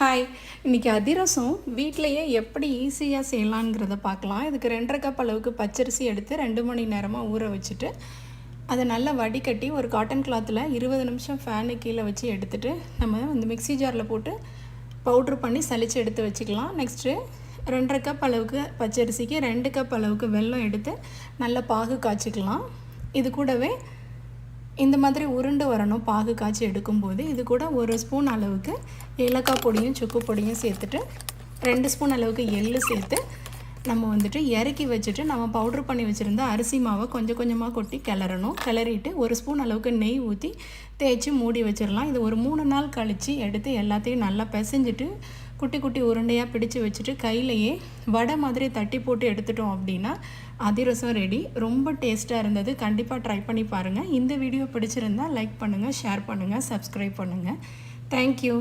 Hi, இன்றைக்கி அதிரசம் வீட்டிலையே எப்படி ஈஸியாக செய்யலாங்கிறத பார்க்கலாம். இதுக்கு 2½ கப் அளவுக்கு பச்சரிசி எடுத்து 2 மணி நேரமாக ஊற வச்சுட்டு அதை நல்லா வடிகட்டி ஒரு காட்டன் கிளாத்தில் 20 நிமிஷம் ஃபேனு கீழே வச்சு எடுத்துகிட்டு நம்ம இந்த மிக்ஸி ஜாரில் போட்டு பவுட்ரு பண்ணி சலித்து எடுத்து வச்சுக்கலாம். நெக்ஸ்ட்டு 2½ கப் அளவுக்கு பச்சரிசிக்கு 2 கப் அளவுக்கு வெல்லம் எடுத்து நல்லா பாகு காய்ச்சிக்கலாம். இது கூடவே இந்த மாதிரி உருண்டு வரணும் பாகு காய்ச்சி எடுக்கும்போது. இது கூட 1 ஸ்பூன் அளவுக்கு ஏலக்காய் பொடியும் சுக்கு பொடியும் சேர்த்துட்டு 2 ஸ்பூன் அளவுக்கு எள்ளு சேர்த்து நம்ம இறக்கி வச்சுட்டு நம்ம பவுட்ரு பண்ணி வச்சுருந்த அரிசி மாவை கொஞ்சம் கொஞ்சமாக கொட்டி கிளறணும். கிளறிட்டு 1 ஸ்பூன் அளவுக்கு நெய் ஊற்றி தேய்ச்சி மூடி வச்சிடலாம். இது ஒரு 3 நாள் கழித்து எடுத்து எல்லாத்தையும் நல்லா பிசைஞ்சிட்டு குட்டி குட்டி உருண்டையாக பிடிச்சி வச்சுட்டு கையிலையே வடை மாதிரி தட்டி போட்டு எடுத்துட்டோம் அப்படின்னா அதிரசம் ரெடி. ரொம்ப டேஸ்ட்டாக இருந்தது. கண்டிப்பாக ட்ரை பண்ணி பாருங்கள். இந்த வீடியோ பிடிச்சிருந்தால் லைக் பண்ணுங்கள், ஷேர் பண்ணுங்கள், சப்ஸ்கிரைப் பண்ணுங்கள். தேங்க்யூ.